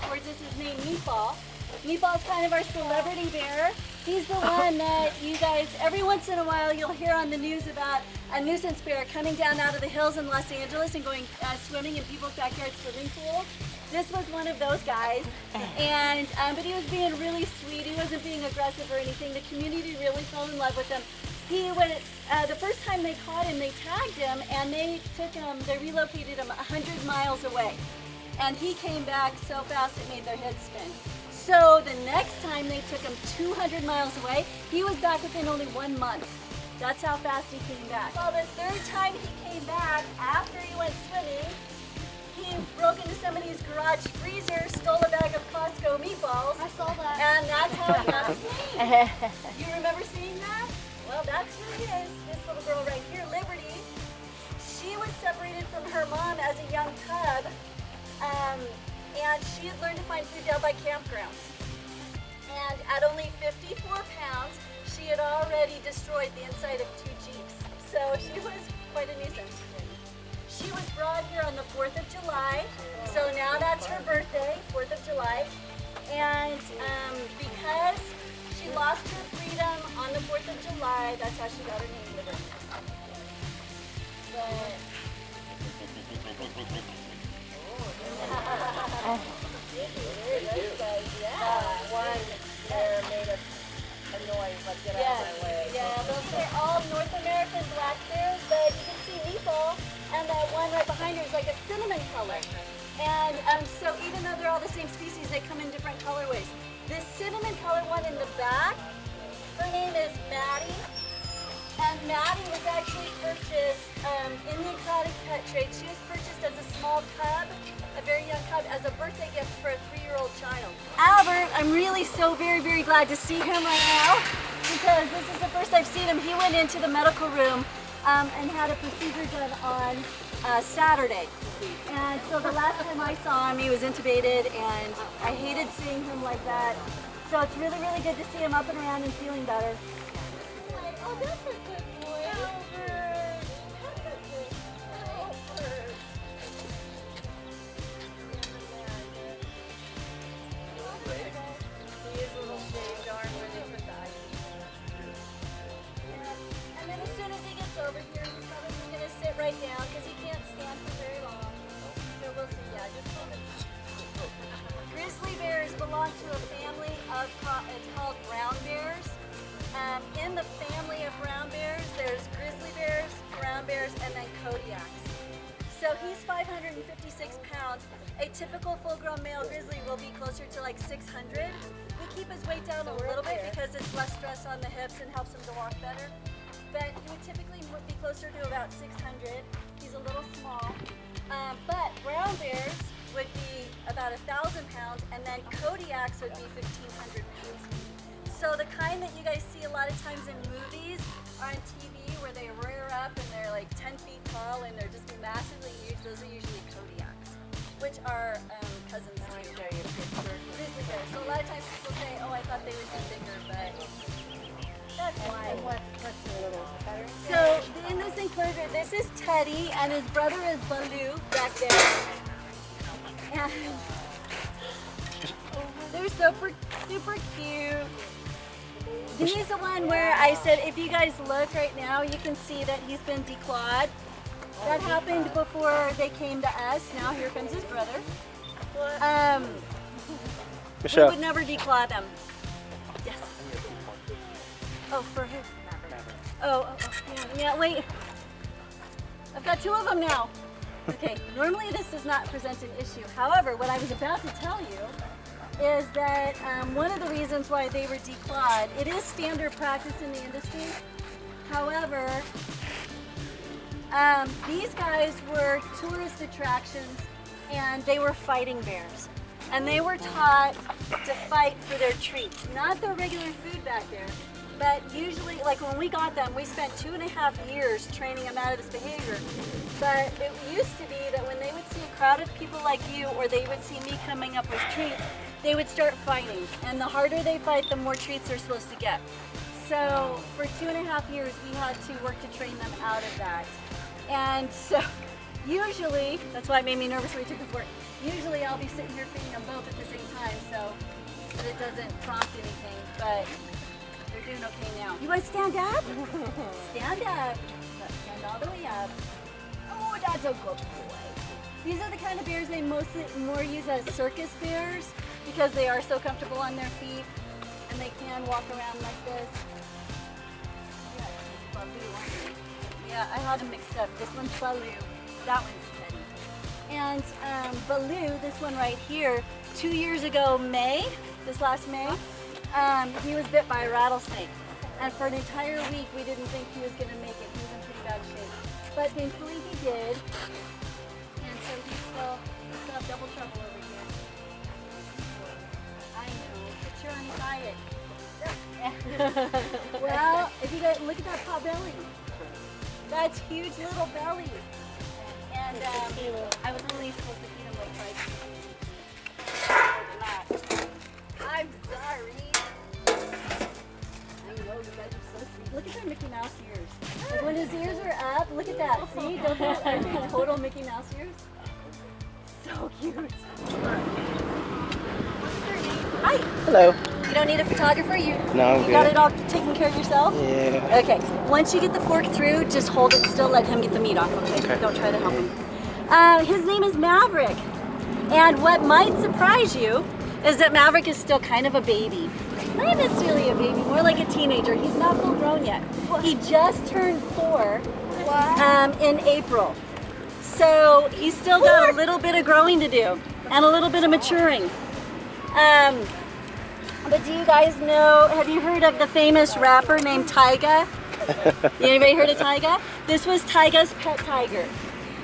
towards us is named Meatball. Meatball's kind of our celebrity bear. He's the one that you guys, every once in a while, you'll hear on the news about a nuisance bear coming down out of the hills in Los Angeles and going swimming in people's backyard swimming pools. This was one of those guys, and but he was being really sweet. He wasn't being aggressive or anything. The community really fell in love with him. He went, the first time they caught him, they tagged him, and they took him, they relocated him 100 miles away. And he came back so fast it made their heads spin. So the next time they took him 200 miles away, he was back within only 1 month. That's how fast he came back. Well, the third time he came back, after he went swimming, he broke into somebody's garage freezer, stole a bag of Costco meatballs. I saw that. And that's how he got his name. You remember seeing that? Well, that's who he is. This little girl right here, Liberty. She was separated from her mom as a young cub. And she had learned to find food down by campgrounds. And at only 54 pounds, she had already destroyed the inside of 2 Jeeps. So she was quite a nuisance. She was brought here on the 4th of July. So now that's her birthday, 4th of July. And because she lost her freedom on the 4th of July, that's how she got her name, Liberty. One bear made a noise, like get out of my way. Yeah, those are all North American black bears, but you can see Meatball, and that one right behind her is like a cinnamon color. And so even though they're all the same species, they come in different colorways. This cinnamon color one in the back, her name is Maddie. And Maddie was actually purchased in the exotic pet trade. She was purchased as a small cub, a very young cub, as a birthday gift for a 3-year-old child. Albert, I'm really so very, very glad to see him right now because this is the first I've seen him. He went into the medical room and had a procedure done on Saturday. And so the last time I saw him, he was intubated, and I hated seeing him like that. So it's really, really good to see him up and around and feeling better. Oh, that's a good boy, Albert. That's a good Albert. He is a little shaved arm where they put the ice. And then as soon as he gets over here, he's probably going to sit right down because he can't stand for very long. So we'll see. Yeah, just hold it. Grizzly bears belong to a family of, it's called brown bears. In the family of brown bears, there's grizzly bears, brown bears, and then Kodiaks. So he's 556 pounds. A typical full-grown male grizzly will be closer to like 600. We keep his weight down a little bit because it's less stress on the hips and helps him to walk better. But he would typically be closer to about 600. He's a little small. But brown bears would be about 1,000 pounds, and then Kodiaks would be 1,500 pounds. So the kind that you guys see a lot of times in movies or on TV where they rear up and they're like 10 feet tall and they're just massively huge, those are usually Kodiaks, which are cousins to grizzly bears. So a lot of times people say, oh, I thought they would be bigger, but that's why. What's the little better? So in this enclosure, this is Teddy and his brother is Baloo back there. And they're super, super cute. He's the one where I said, if you guys look right now, you can see that he's been declawed. That happened before they came to us. Now here comes his brother. We would never declaw them. Yes. Oh, for who? Oh, yeah, wait. I've got 2 of them now. Okay, normally this does not present an issue. However, what I was about to tell you is that one of the reasons why they were declawed, it is standard practice in the industry. However, these guys were tourist attractions and they were fighting bears. And they were taught to fight for their treats, not their regular food back there. But usually, like when we got them, we spent 2.5 years training them out of this behavior. But it used to be that when they would see a crowd of people like you, or they would see me coming up with treats, they would start fighting. And the harder they fight, the more treats they're supposed to get. So for 2.5 years, we had to work to train them out of that. And so Usually, that's why it made me nervous when we took the fork. Usually I'll be sitting here feeding them both at the same time, so that it doesn't prompt anything, but they're doing okay now. You want to stand up? Stand up. Stand all the way up. Oh, that's a good boy. These are the kind of bears they more use as circus bears because they are so comfortable on their feet and they can walk around like this. Yeah, I had them mixed up. This one's Baloo, that one's Teddy. And Baloo, this one right here, 2 years ago, this last May, he was bit by a rattlesnake. And for an entire week, we didn't think he was going to make it. He was in pretty bad shape. But thankfully he did. And so he's still have double trouble over here. I know, but you're on his diet. Well, if you guys look at that pot belly. That's huge little belly. And I was only supposed to feed him like twice. I'm sorry. I know, you guys are so sweet. Look at their Mickey Mouse ears. Like when his ears are up, look at that. See, don't they look like total Mickey Mouse ears? So cute. Hi. Hello. You don't need a photographer? You good. Got it all taken care of yourself? Yeah. Okay. Once you get the fork through, just hold it still, let him get the meat off, okay? Don't try to help him. His name is Maverick. And what might surprise you is that Maverick is still kind of a baby. Not necessarily a baby, more like a teenager. He's not full grown yet. He just turned 4 in April. So he's still got a little bit of growing to do and a little bit of maturing. But do you guys know, have you heard of the famous rapper named Tyga? Anybody heard of Tyga? This was Tyga's pet tiger.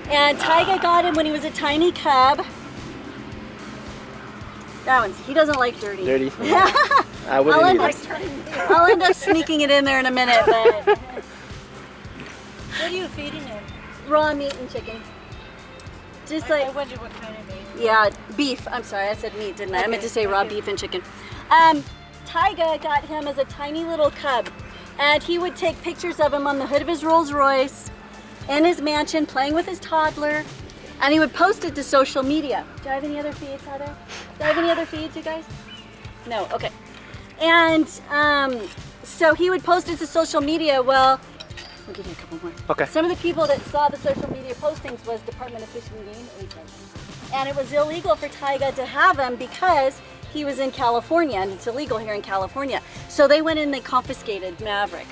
And Tyga got him when he was a tiny cub. He doesn't like dirty. Dirty? I wouldn't I'll end up sneaking it in there in a minute, but. What are you feeding him? Raw meat and chicken. Just like. I wonder what kind of meat. Yeah, beef. I'm sorry, I said meat, didn't I? I meant to say raw beef and chicken. Tyga got him as a tiny little cub, and he would take pictures of him on the hood of his Rolls Royce, in his mansion, playing with his toddler, and he would post it to social media. Do I have any other feeds, Heather? Do I have any other feeds, you guys? No, okay. And so he would post it to social media. Well, we'll give you a couple more. Okay. Some of the people that saw the social media postings was Department of Fish and Game. And it was illegal for Tyga to have him because he was in California, and it's illegal here in California. So they went in and they confiscated Maverick.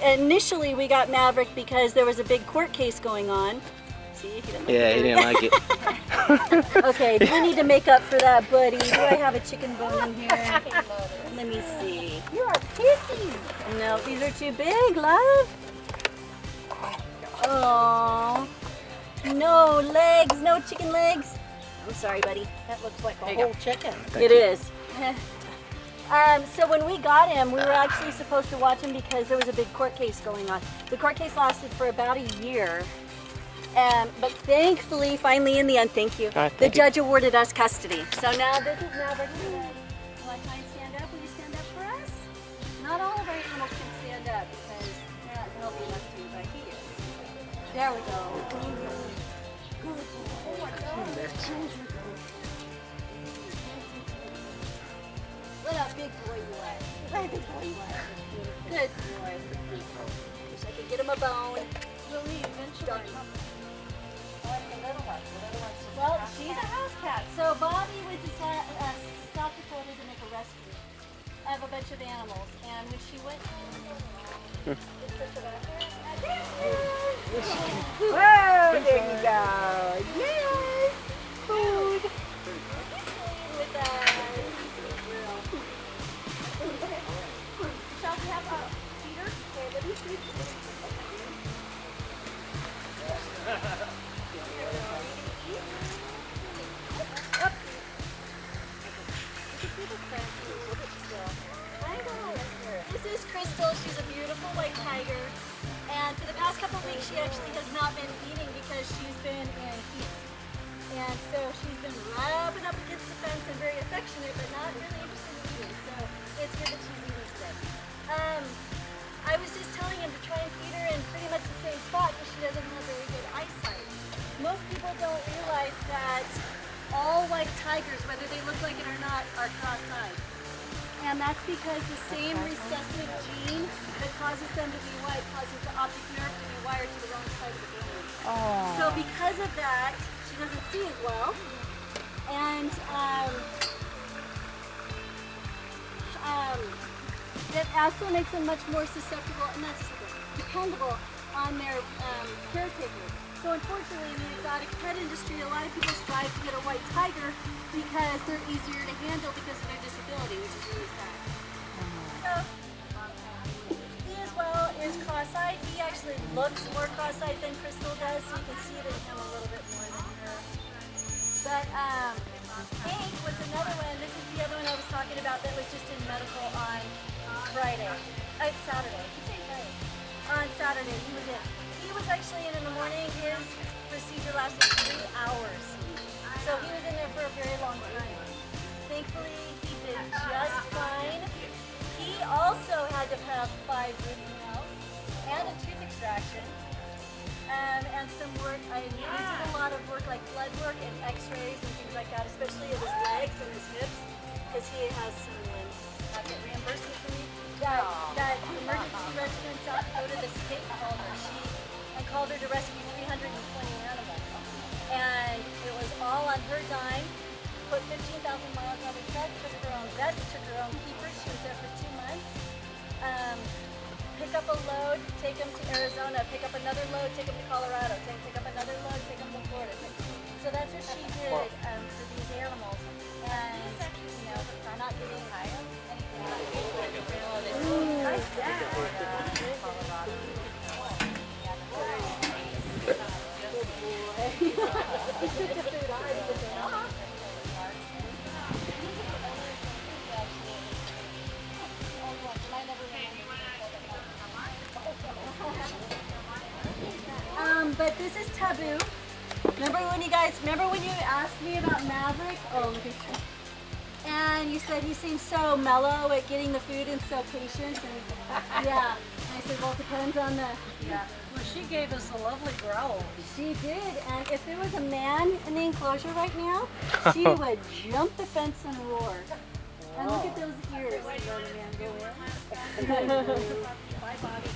Initially we got Maverick because there was a big court case going on. See, he didn't like it. He didn't like it. Okay, do we need to make up for that, buddy? Do I have a chicken bone in here? Let me see. You are picky. No, these are too big, love. Oh, no legs, no chicken legs. I'm sorry, buddy. That looks like a whole chicken. It is. So when we got him, we were actually supposed to watch him because there was a big court case going on. The court case lasted for about a year. But thankfully, finally in the end, thank you, the judge awarded us custody. So now this is Maverick. You want to try and stand up? Will you stand up for us? Not all of our animals can stand up because they're not healthy enough to, but he is. There we go. What a big boy you are. What a big boy you are. Good boy. Wish I could get him a bone. Will he eventually? Well, she's a house cat. So Bobbie went to South Dakota to make a rescue of a bunch of animals. And when she went Whoa, there you go. Yes. Food. with shall we have a feeder? Okay, let me see. This is Crystal. She's a beautiful white tiger. And for the past couple of weeks, she actually has not been eating because she's been in heat. And so she's been rubbing up against the fence and very affectionate, but not really interested in eating. So it's good that she's eating today. I was just telling him to try and feed her in pretty much the same spot because she doesn't have very because the same recessive gene that causes them to be white causes the optic nerve to be wired to the wrong side of the brain. Oh. So because of that, she doesn't see as well. And that also makes them much more susceptible, and not susceptible, dependable on their caretakers. So unfortunately, in the exotic pet industry, a lot of people strive to get a white tiger because they're easier to handle because of their disability, which is really sad. So he as well is cross-eyed. He actually looks more cross-eyed than Crystal does, so you can see it in him a little bit more than her. But Hank was another one. This is the other one I was talking about that was just in medical on Friday. Saturday. I keep saying Friday. On Saturday, he was in. He was actually in the morning. His procedure lasted 3 hours. So he was in there for a very long time. Thankfully, he did just fine. He also had to have 5 root canals and a tooth extraction. And some work. He did a lot of work like blood work and x-rays and things like that, especially of his legs and his hips, because he has some not get reimbursement for me. That emergency rescue in South Dakota, the state called her. She called her to rescue 320 animals. And it was all on her dime. Put 15,000 miles on her truck, took her own vet, took her own keeper. She was there for 2 months. Pick up a load, take them to Arizona, pick up another load, take them to Colorado, pick up another load, take them to Florida. So that's what she did for these animals. And, you know, I'm not getting but this is Taboo. Remember when you asked me about Maverick? Oh, look at you. And you said he seems so mellow at getting the food and so patient. And yeah. And I said, well, it depends on the. Yeah. Well, she gave us a lovely growl. She did. And if there was a man in the enclosure right now, she would jump the fence and roar. And look at those ears. Bye, Bobbie.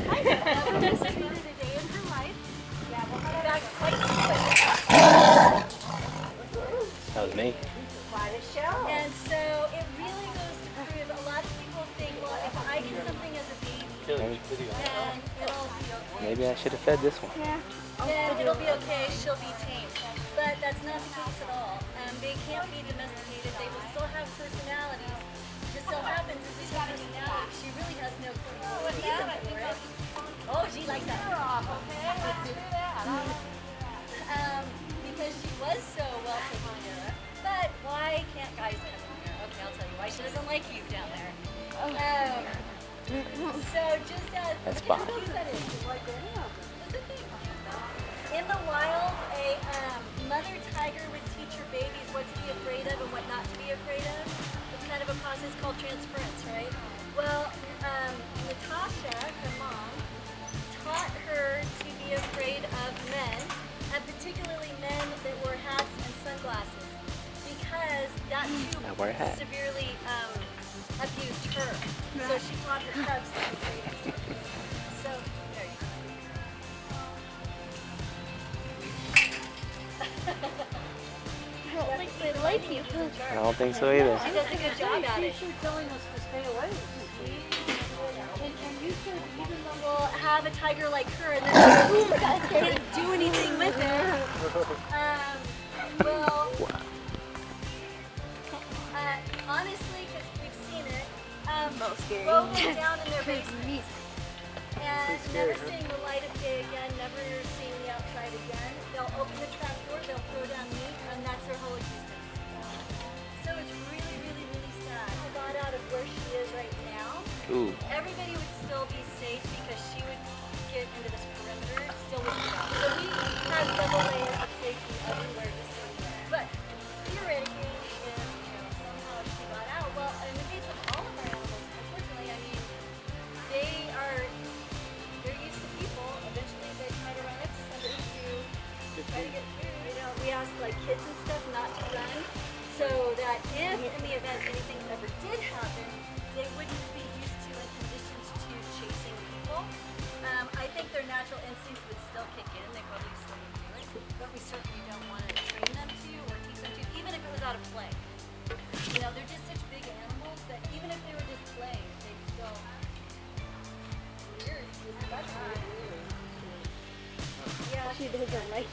I've never mistreated a day in her life. Yeah, well, in fact, quite That was me. Quite a show. And so it really goes to prove a lot of people think, well, if I get something as a baby, then it'll be okay. Maybe I should have fed this one. Yeah. Then it'll be okay, she'll be tamed. But that's not the case at all. They can't be domesticated, they will still have personalities. Just so happens that this personality, she really has no reason for it. Oh, she likes that. Because she was so well taken care of. But why can't guys come in here? Okay, I'll tell you why she doesn't like you down there. So just That's look at how fine. cute that is. In the wild, a mother tiger would teach her babies what to be afraid of and what not to be afraid of. It's kind of a process called transference, right? Well, Natasha, her mom, taught her to be afraid of men, and particularly men that wore hats and sunglasses, because that too I wear a hat. severely abused her. So she taught her cubs to be afraid of stuff. So there you go. I don't think they like you. I don't think so either. She does a good job at it. She's telling us to stay away. And you should even though have a tiger like her and then can't do anything with her. Well, honestly, because we've seen it, throw them down in their basement and never seeing the light of day again, never seeing the outside again. They'll open the trap door, they'll throw down meat, and that's their whole existence. So it's really, really, really sad. I got out of where she is right now. Ooh. Everybody would still be safe because she would get into this perimeter, still would be out. So we have double layers of safety everywhere just so you know. But theoretically, if somehow she got out, well, in the case of all of our animals, unfortunately, I mean, they're used to people. Eventually, they try to run up to somebody to try to get food. We ask like kids and stuff not to run, so that if in the event anything ever did happen, they wouldn't be used to and conditioned to chasing people. I think their natural instincts would still kick in. They probably still would do it, but we certainly don't want to train them to or teach them to, even if it was out of play. You know, they're just such big animals that even if they were just playing, they'd still. Weird. Yeah, She doesn't like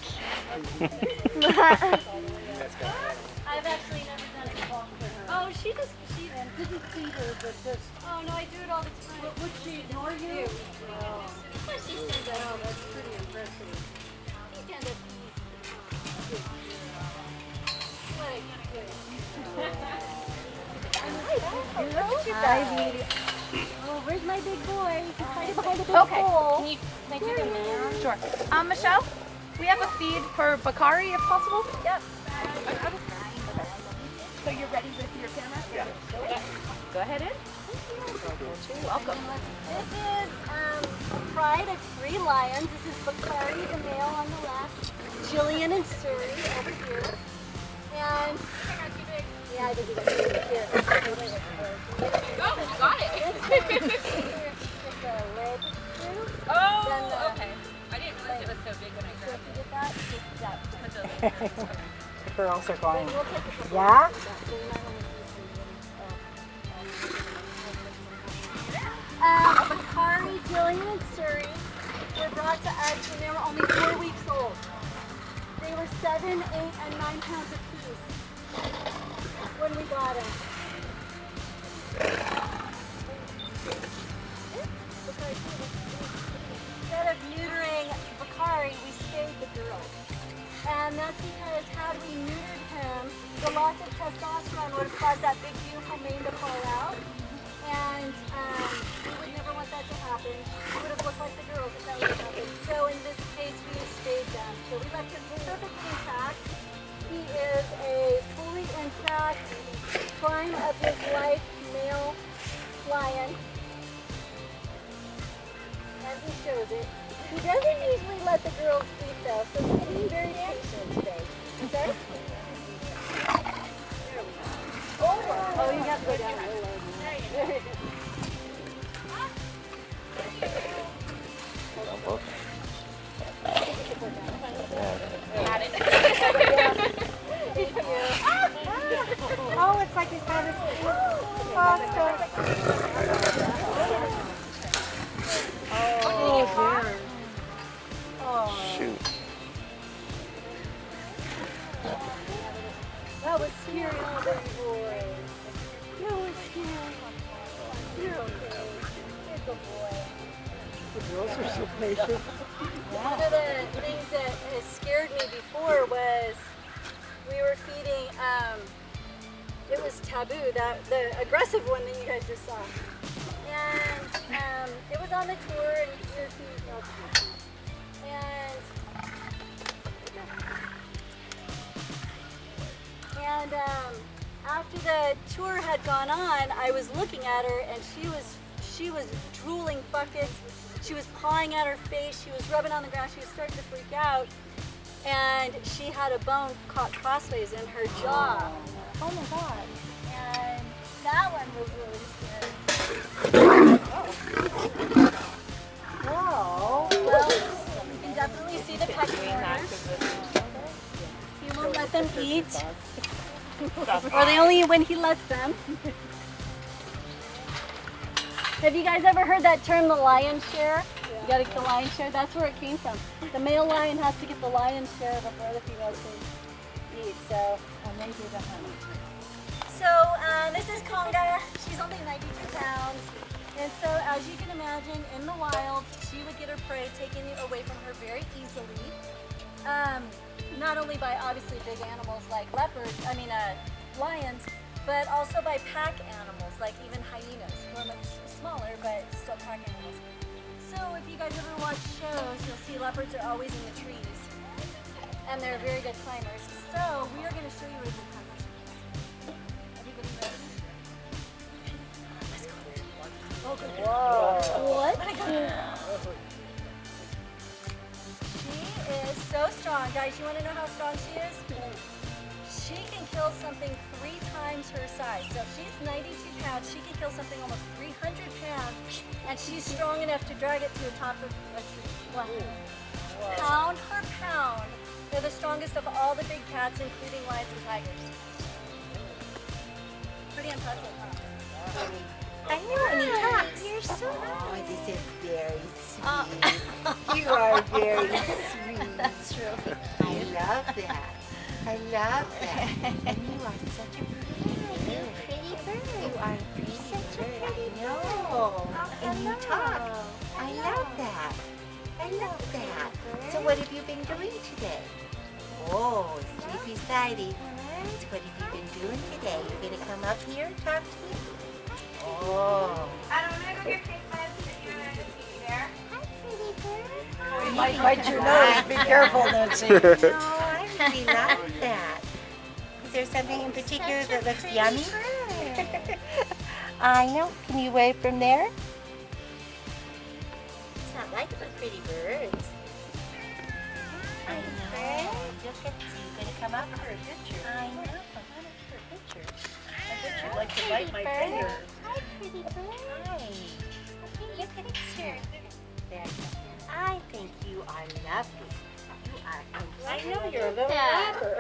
I've actually never done it for her. Oh, she just, she didn't feed her, but just. Oh no, I do it all the time. But would she ignore you? Oh. Well, she says that. Oh, that's pretty impressive. She kind of Hi, Beauty. Oh, where's my big boy? He's hiding behind the big pole. Can I do the man? Sure. Michelle, we have a feed for Bakari if possible. Yep. So you're ready with your camera? Yeah. Go ahead in. You're welcome. This is pride of 3 lions. This is Bakari, the male on the left, Jillian and Surrey over here. And yeah, I think we got two here. Oh, you got it. Just a leg through. Oh, okay. I didn't realize it was so big when I So grabbed if you did that, just that. We're also going. We'll take it. Yeah? Bakari, Jillian, and Surrey were brought to us when they were only 4 weeks old. They were 7, 8, and 9 pounds apiece when we got them. Instead of neutering Bakari, we spayed the girl. And that's because had we neutered him, the loss of testosterone would have caused that big, beautiful mane to fall out. And we would never want that to happen. It would have looked like the girls if that would have happened. So in this case, we spayed them. So we left him perfectly intact. He is a fully intact, prime of his life male lion. As he shows it. He doesn't usually let the girls eat though, so he's being very patient today. Okay? Oh, you have to go down a little lower. There you go. Oh, it's like he's had his Oh, dear. Shoot. That was scary, oh baby boy. That was scary. You're okay. You're a good boy. The girls are so patient. One of the things that has scared me before was we were feeding, it was taboo, the aggressive one that you guys just saw. And it was on the tour and we were feeding milk. And after the tour had gone on, I was looking at her and she was drooling buckets. She was pawing at her face. She was rubbing on the ground. She was starting to freak out. And she had a bone caught crossways in her jaw. Oh my God. And that one was really scary. Oh. Well, you can definitely see the pecking orders. He won't let them eat. Or they only eat when he lets them. Have you guys ever heard that term, the lion's share? You gotta get the lion's share. That's where it came from. The male lion has to get the lion's share before the female can eat. So, and they do the honey. So, this is Conga. She's only 92 pounds. And so, as you can imagine, in the wild, she would get her prey taken away from her very easily. Not only by obviously big animals like lions, but also by pack animals like even hyenas, who are much smaller but still pack animals. So if you guys ever watch shows, you'll see leopards are always in the trees, and they're very good climbers. So we are going to show you a good climber. Everybody ready? Let's go. Oh, good. Whoa. What? She is so strong. Guys, you want to know how strong she is? She can kill something 3 times her size. So if she's 92 pounds, she can kill something almost 300 pounds, and she's strong enough to drag it to the top of a tree. Wow. Pound for pound, they're the strongest of all the big cats, including lions and tigers. Pretty impressive, huh? I know, and he talks. You're so Oh, this is very sweet. Oh. You are very sweet. That's really I love that. I love that. And you are such a pretty bird. You are a pretty bird. I know. And you talk. I love that. I love that. So what have you been doing today? Oh, sleepy sidey. So what have you been doing today? You're going to come up here and talk to me? Oh. I don't know, go get cake by you and I just eat there. Hi, pretty bird. You might bite your nose. Be careful, Nancy. No, I really like that. Is there something in particular that looks yummy? I know. Can you wave from there? It's not like the pretty birds. I know. Look at you. You're going to come up for a picture. I know. For a picture. I bet you'd like to bite my finger. Hi, pretty bird. Hi. Look at picture. There you go. I think you are lovely. You are. I know you're a little rapper.